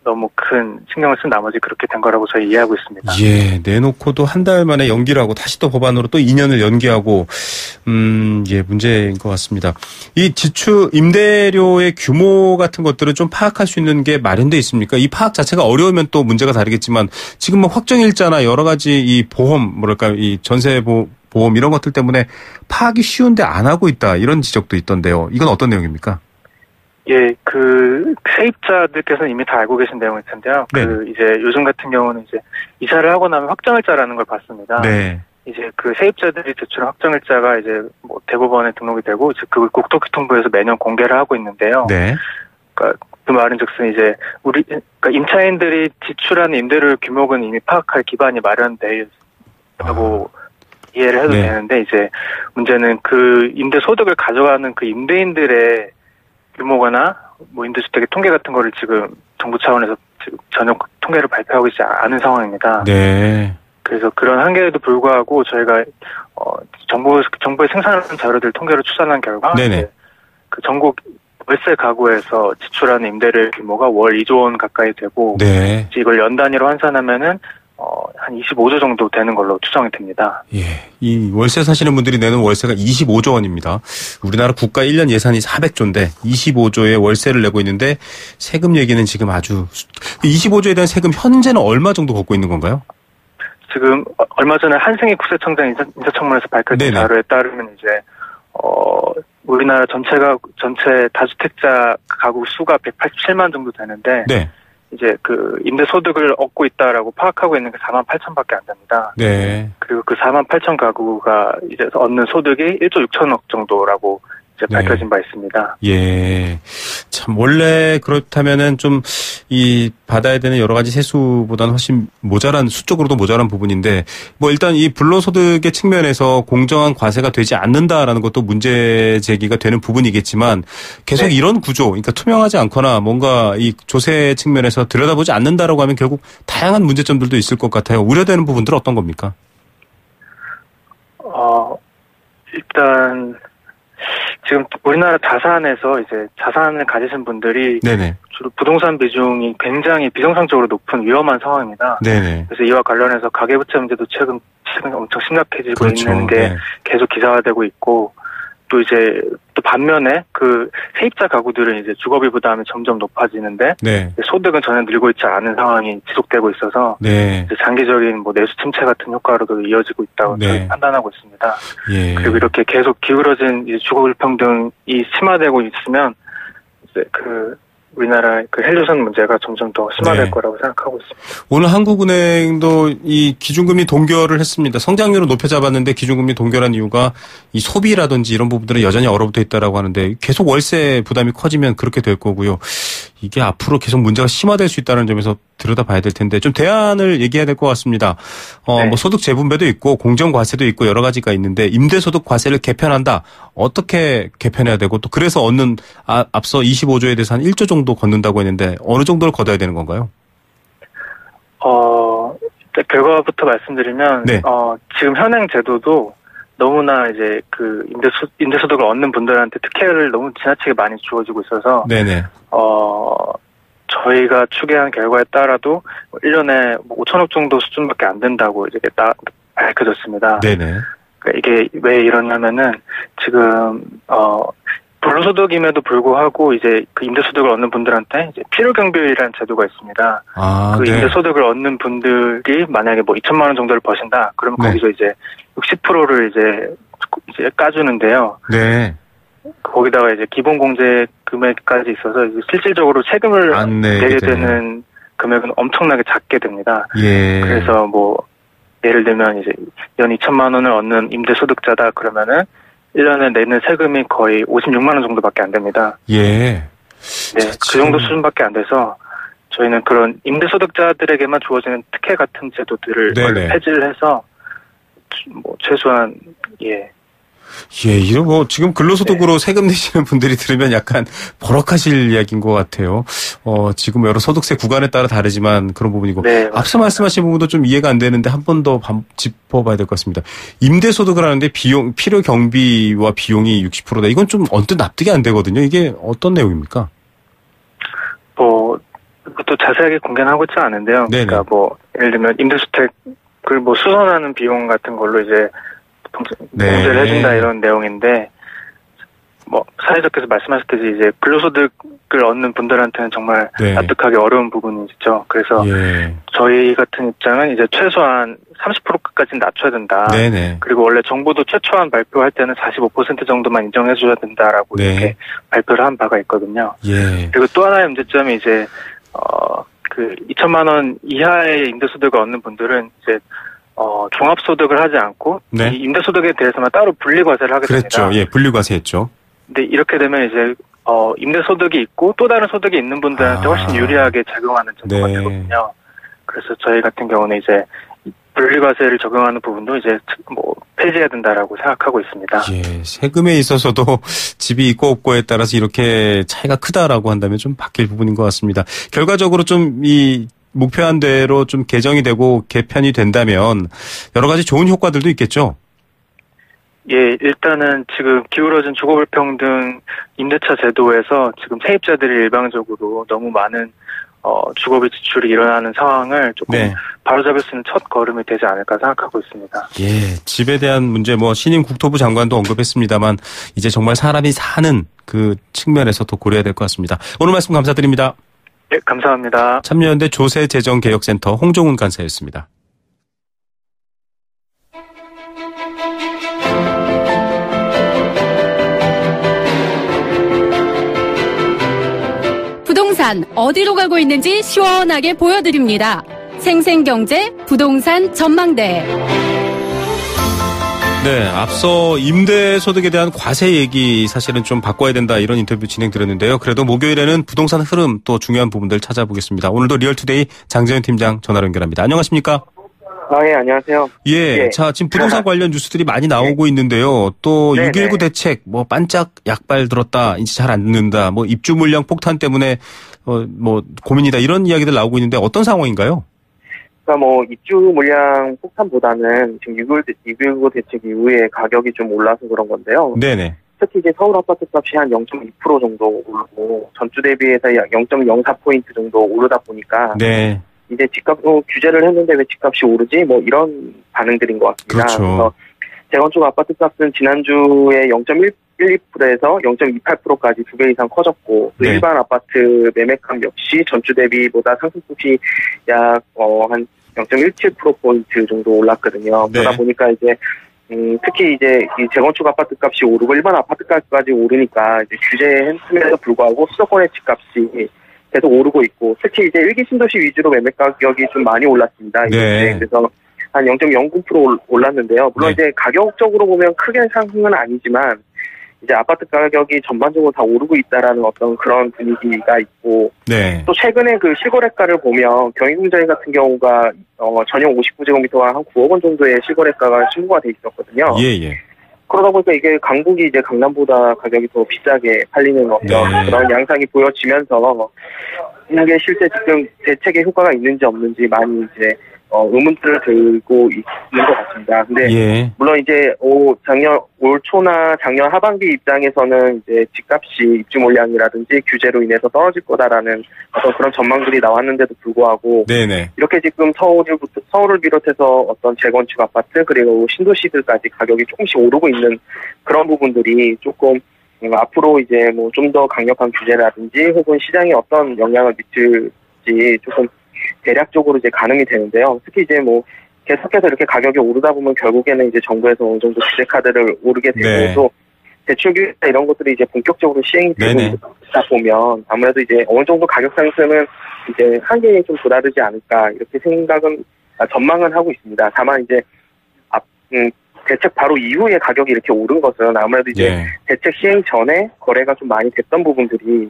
너무 큰 신경을 쓴 나머지 그렇게 된 거라고 저희 이해하고 있습니다. 예, 내놓고도 한 달 만에 연기를 하고 다시 또 법안으로 또 2년을 연기하고, 예, 문제인 것 같습니다. 이 임대료의 규모 같은 것들을 좀 파악할 수 있는 게 마련돼 있습니까? 이 파악 자체가 어려우면 또 문제가 다르겠지만 지금 확정일자나 여러 가지 이 보험, 이 전세 보험 이런 것들 때문에 파악이 쉬운데 안 하고 있다, 이런 지적도 있던데요. 이건 어떤 내용입니까? 예, 그 세입자들께서는 이미 다 알고 계신 내용일 텐데요. 네. 이제 요즘 같은 경우는 이제 이사를 하고 나면 확정일자라는 걸 받습니다. 네. 이제 그 세입자들이 제출한 확정일자가 이제 대법원에 등록이 되고 이제 그걸 국토교통부에서 매년 공개를 하고 있는데요. 네. 그러니까 그 말인즉슨 이제 그러니까 임차인들이 지출하는 임대료 규모는 이미 파악할 기반이 마련되고 이해를 해도 되는데 이제 문제는 그 임대 소득을 가져가는 그 임대인들의 규모거나 뭐 임대주택의 통계 같은 거를 지금 정부 차원에서 지금 전혀 통계를 발표하고 있지 않은 상황입니다. 네. 그래서 그런 한계에도 불구하고 저희가 정부의 생산하는 자료들 통계를 추산한 결과 그 전국 월세 가구에서 지출하는 임대료 규모가 월 2조 원 가까이 되고 이걸 연 단위로 환산하면은 한 25조 정도 되는 걸로 추정이 됩니다. 예. 이 월세 사시는 분들이 내는 월세가 25조 원입니다. 우리나라 국가 1년 예산이 400조인데 25조의 월세를 내고 있는데 세금 얘기는 지금 아주 25조에 대한 세금 현재는 얼마 정도 걷고 있는 건가요? 지금 얼마 전에 한승희 국세청장 인사청문회에서 밝혀진 자료에 따르면 이제 우리나라 전체 다주택자 가구 수가 187만 정도 되는데 이제 그 임대 소득을 얻고 있다라고 파악하고 있는 게 4만 8천밖에 안 됩니다. 그리고 그 4만 8천 가구가 이제 얻는 소득이 1조 6천억 정도라고 이제 밝혀진 바 있습니다. 예. 참, 원래 그렇다면은 좀, 받아야 되는 여러 가지 세수보다는 훨씬 수적으로도 모자란 부분인데, 뭐 일단 이 불로소득의 측면에서 공정한 과세가 되지 않는다라는 것도 문제 제기가 되는 부분이겠지만, 계속 이런 구조, 그러니까 투명하지 않거나 뭔가 이 조세 측면에서 들여다보지 않는다라고 하면 결국 다양한 문제점들도 있을 것 같아요. 우려되는 부분들은 어떤 겁니까? 일단, 지금 우리나라 자산에서 이제 자산을 가지신 분들이 주로 부동산 비중이 굉장히 비정상적으로 높은 위험한 상황입니다. 그래서 이와 관련해서 가계부채 문제도 최근 엄청 심각해지고 있는 게 계속 기사화되고 있고 또 이제 또 반면에 그 세입자 가구들은 이제 주거비 부담이 점점 높아지는데 소득은 전혀 늘고 있지 않은 상황이 지속되고 있어서 이제 장기적인 뭐 내수 침체 같은 효과로도 이어지고 있다고 판단하고 있습니다. 그리고 이렇게 계속 기울어진 이제 주거 불평등이 심화되고 있으면 이제 그 우리나라 그 헬조선 문제가 점점 더 심화될 거라고 생각하고 있습니다. 오늘 한국은행도 이 기준금리 동결을 했습니다. 성장률을 높여 잡았는데 기준금리 동결한 이유가 이 소비라든지 이런 부분들은 여전히 얼어붙어 있다라고 하는데 계속 월세 부담이 커지면 그렇게 될 거고요. 이게 앞으로 계속 문제가 심화될 수 있다는 점에서 들여다봐야 될 텐데 좀 대안을 얘기해야 될 것 같습니다. 뭐 소득 재분배도 있고 공정과세도 있고 여러 가지가 있는데 임대소득 과세를 개편한다. 어떻게 개편해야 되고 또 그래서 얻는 앞서 25조에 대해서 한 1조 정도 걷는다고 했는데 어느 정도를 걷어야 되는 건가요? 결과부터 말씀드리면 지금 현행 제도도 너무나 이제 그 임대소득을 얻는 분들한테 특혜를 너무 지나치게 많이 주어지고 있어서 저희가 추계한 결과에 따라도 1년에 5천억 정도 수준밖에 안 된다고 이제 밝혀졌습니다. 그러니까 이게 왜 이러냐면은 지금 불로소득임에도 불구하고 이제 그 임대소득을 얻는 분들한테 이제 필요경비율이라는 제도가 있습니다. 임대소득을 얻는 분들이 만약에 뭐 2천만 원 정도를 버신다. 그러면 거기서 이제 60%를 이제 까주는데요. 거기다가 이제 기본공제 금액까지 있어서 이제 실질적으로 세금을 내게 되는 금액은 엄청나게 작게 됩니다. 그래서 뭐 예를 들면 이제 연 2천만 원을 얻는 임대소득자다 그러면은 1년에 내는 세금이 거의 56만 원 정도밖에 안 됩니다. 그 정도 수준밖에 안 돼서 저희는 그런 임대소득자들에게만 주어지는 특혜 같은 제도들을 폐지를 해서 뭐 최소한 이거 뭐 지금 근로소득으로 세금 내시는 분들이 들으면 약간 버럭하실 이야기인 것 같아요. 지금 여러 소득세 구간에 따라 다르지만 그런 부분이고 앞서 말씀하신 부분도 좀 이해가 안 되는데 한 번 더 짚어봐야 될 것 같습니다. 임대소득을 하는데 필요 경비와 비용이 60%다. 이건 좀 언뜻 납득이 안 되거든요. 이게 어떤 내용입니까? 그것도 자세하게 공개는 하고 있지 않은데요. 그러니까 뭐 예를 들면 임대주택을 뭐 수선하는 비용 같은 걸로 이제 공제를 해준다 이런 내용인데 뭐 사회자께서 말씀하셨듯이 이제 근로소득을 얻는 분들한테는 정말 납득하기 어려운 부분이죠. 그래서 저희 같은 입장은 이제 최소한 30%까지는 낮춰야 된다. 그리고 원래 정부도 최초한 발표할 때는 45% 정도만 인정해줘야 된다라고 이렇게 발표를 한 바가 있거든요. 그리고 또 하나의 문제점이 이제 그 2천만 원 이하의 임대소득을 얻는 분들은 이제 종합소득을 하지 않고 이 임대소득에 대해서만 따로 분리과세를 하게 됩니다. 분리과세했죠. 근데 이렇게 되면 이제 임대소득이 있고 또 다른 소득이 있는 분들한테 훨씬 유리하게 적용하는 제도가 되거든요. 그래서 저희 같은 경우는 이제 분리과세를 적용하는 부분도 이제 폐지해야 된다라고 생각하고 있습니다. 예, 세금에 있어서도 집이 있고 없고에 따라서 이렇게 차이가 크다라고 한다면 좀 바뀔 부분인 것 같습니다. 결과적으로 좀 이 목표한 대로 좀 개정이 되고 개편이 된다면 여러 가지 좋은 효과들도 있겠죠? 예, 일단은 지금 기울어진 주거불평등 임대차 제도에서 지금 세입자들이 일방적으로 너무 많은 주거비 지출이 일어나는 상황을 조금 바로잡을 수 있는 첫 걸음이 되지 않을까 생각하고 있습니다. 예, 집에 대한 문제 신임 국토부 장관도 언급했습니다만 이제 정말 사람이 사는 그 측면에서 더 고려해야 될 것 같습니다. 오늘 말씀 감사드립니다. 네, 감사합니다. 참여연대 조세재정개혁센터 홍종훈 간사였습니다. 부동산 어디로 가고 있는지 시원하게 보여드립니다. 생생경제 부동산 전망대. 네, 앞서 임대소득에 대한 과세 얘기 사실은 좀 바꿔야 된다 이런 인터뷰 진행드렸는데요. 그래도 목요일에는 부동산 흐름 또 중요한 부분들 찾아보겠습니다. 오늘도 리얼투데이 장재현 팀장 전화로 연결합니다. 안녕하십니까? 예, 안녕하세요. 예, 자, 지금 부동산 관련 뉴스들이 많이 나오고 있는데요. 또 6.19 대책, 반짝 약발 들었다, 이제 잘 안 듣는다, 입주 물량 폭탄 때문에, 고민이다, 이런 이야기들 나오고 있는데 어떤 상황인가요? 그러니까 입주 물량 폭탄보다는 지금 6.19 대책 이후에 가격이 좀 올라서 그런 건데요. 네네. 특히 이제 서울 아파트 값이 한 0.2% 정도 오르고, 전주 대비해서 0.04포인트 정도 오르다 보니까. 네. 이제 집값 규제를 했는데 왜 집값이 오르지? 이런 반응들인 것 같습니다. 그렇죠. 그래서 재건축 아파트 값은 지난주에 0.12%에서 0.28%까지 2배 이상 커졌고 또 일반 아파트 매매값 역시 전주 대비보다 상승폭이 약 한 0.17%포인트 정도 올랐거든요. 그러다 보니까 이제 특히 이제 이 재건축 아파트 값이 오르고 일반 아파트 값까지 오르니까 이제 규제했음에도 불구하고 수도권의 집값이 계속 오르고 있고 특히 이제 1기 신도시 위주로 매매 가격이 좀 많이 올랐습니다. 네. 그래서 한 0.09% 올랐는데요. 물론 이제 가격적으로 보면 크게 상승은 아니지만 이제 아파트 가격이 전반적으로 다 오르고 있다라는 어떤 그런 분위기가 있고 또 최근에 그 실거래가를 보면 경희궁자리 같은 경우가 전용 59제곱미터가 한 9억 원 정도의 실거래가가 신고가 돼 있었거든요. 예. 그러다 보니까 이게 강북이 이제 강남보다 가격이 더 비싸게 팔리는 어떤 그런 양상이 보여지면서 이게 실제 지금 대책의 효과가 있는지 없는지 많이 이제 의문들을 들고 있는 것 같습니다. 근데 물론 이제 올 초나 작년 하반기 입장에서는 이제 집값이 입주 물량이라든지 규제로 인해서 떨어질 거다라는 어떤 그런 전망들이 나왔는데도 불구하고 이렇게 지금 서울을 비롯해서 어떤 재건축 아파트 그리고 신도시들까지 가격이 조금씩 오르고 있는 그런 부분들이 조금 앞으로 이제 좀 더 강력한 규제라든지 혹은 시장에 어떤 영향을 미칠지 조금 대략적으로 이제 가늠이 되는데요. 특히 이제 계속해서 이렇게 가격이 오르다 보면 결국에는 이제 정부에서 어느 정도 규제 카드를 오르게 되고 또 대출 규제 이런 것들이 이제 본격적으로 시행이 되고 있다 보면 아무래도 이제 어느 정도 가격 상승은 이제 한계에 좀 도달하지 않을까 이렇게 전망은 하고 있습니다. 다만 이제 대책 바로 이후에 가격이 이렇게 오른 것은 아무래도 이제 대책 시행 전에 거래가 좀 많이 됐던 부분들이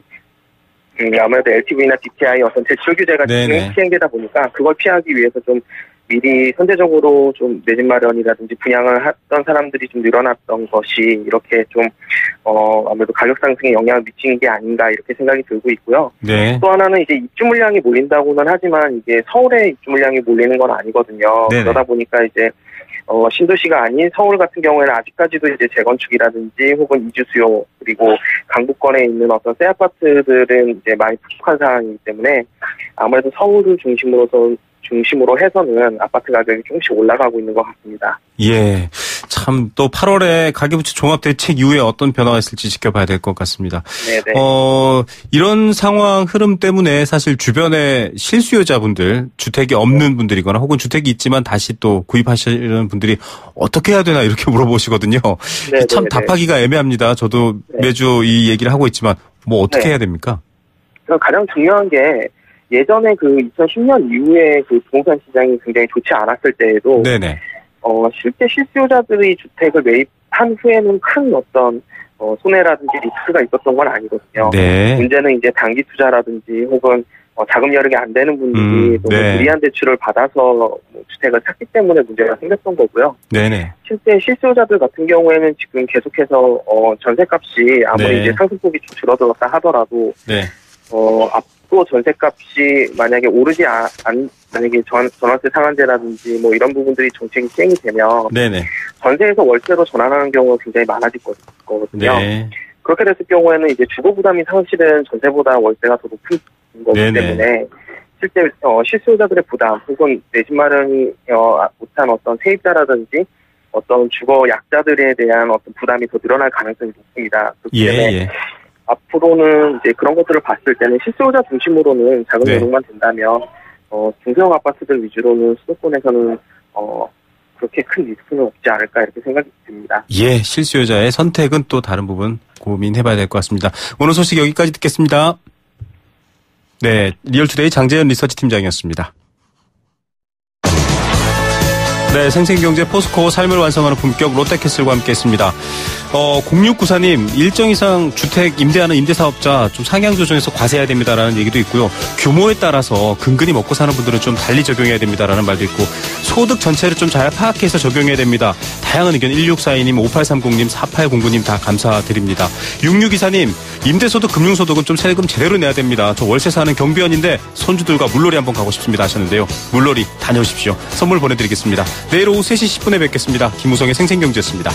아무래도 LTV나 DTI 어떤 대출 규제가 시행되다 보니까 그걸 피하기 위해서 좀 미리 선제적으로 좀 내 집 마련이라든지 분양을 했던 사람들이 좀 늘어났던 것이 이렇게 좀 아무래도 가격 상승에 영향을 미치는 게 아닌가 이렇게 생각이 들고 있고요. 또 하나는 이제 입주 물량이 몰린다고는 하지만 이게 서울에 입주 물량이 몰리는 건 아니거든요. 그러다 보니까 이제 신도시가 아닌 서울 같은 경우에는 아직까지도 이제 재건축이라든지 혹은 이주 수요 그리고 강북권에 있는 어떤 새 아파트들은 이제 많이 부족한 상황이기 때문에 아무래도 서울을 중심으로 해서는 아파트 가격이 조금씩 올라가고 있는 것 같습니다. 예. 참, 또 8월에 가계부채 종합대책 이후에 어떤 변화가 있을지 지켜봐야 될 것 같습니다. 네네. 이런 상황 흐름 때문에 사실 주변에 실수요자분들, 주택이 없는 분들이거나 혹은 주택이 있지만 다시 또 구입하시는 분들이 어떻게 해야 되나 이렇게 물어보시거든요. 네네네. 참 답하기가 애매합니다. 저도 매주 이 얘기를 하고 있지만 어떻게 해야 됩니까? 가장 중요한 게 예전에 그 2010년 이후에 그 부동산 시장이 굉장히 좋지 않았을 때에도 실제 실수요자들이 주택을 매입한 후에는 큰 어떤 손해라든지 리스크가 있었던 건 아니거든요. 네. 문제는 이제 단기 투자라든지 혹은 자금 여력이 안 되는 분들이 너무 네. 무리한 대출을 받아서 주택을 샀기 때문에 문제가 생겼던 거고요. 네네. 실제 실수요자들 같은 경우에는 지금 계속해서 전세값이 아무리 네. 이제 상승폭이 좀 줄어들었다 하더라도 네. 앞으로 전세값이 만약에 오르지 만약에 전월세 상한제라든지 뭐 이런 부분들이 정책이 시행이 되면 네네. 전세에서 월세로 전환하는 경우가 굉장히 많아질 거거든요. 네. 그렇게 됐을 경우에는 이제 주거 부담이 사실은 전세보다 월세가 더 높은 거기 네네. 때문에 실제 실수요자들의 부담 혹은 내 집 마련이 못한 어떤 세입자라든지 어떤 주거 약자들에 대한 어떤 부담이 더 늘어날 가능성이 높습니다. 그렇기 때문에 예. 앞으로는 이제 그런 것들을 봤을 때는 실수요자 중심으로는 자금 네. 여력만 된다면 중소형 아파트들 위주로는 수도권에서는 그렇게 큰 리스크는 없지 않을까 이렇게 생각이 듭니다. 예, 실수요자의 선택은 또 다른 부분 고민해봐야 될 것 같습니다. 오늘 소식 여기까지 듣겠습니다. 네, 리얼투데이 장재현 리서치 팀장이었습니다. 네, 생생경제 포스코 삶을 완성하는 품격 롯데캐슬과 함께했습니다. 0694님, 일정 이상 주택 임대하는 임대사업자 좀 상향 조정해서 과세해야 됩니다라는 얘기도 있고요. 규모에 따라서 근근히 먹고 사는 분들은 좀 달리 적용해야 됩니다라는 말도 있고, 소득 전체를 좀 잘 파악해서 적용해야 됩니다. 다양한 의견 1642님, 5830님, 4809님 다 감사드립니다. 6624님, 임대소득, 금융소득은 좀 세금 제대로 내야 됩니다. 저 월세 사는 경비원인데 손주들과 물놀이 한번 가고 싶습니다 하셨는데요. 물놀이 다녀오십시오. 선물 보내드리겠습니다. 내일 오후 3시 10분에 뵙겠습니다. 김우성의 생생경제였습니다.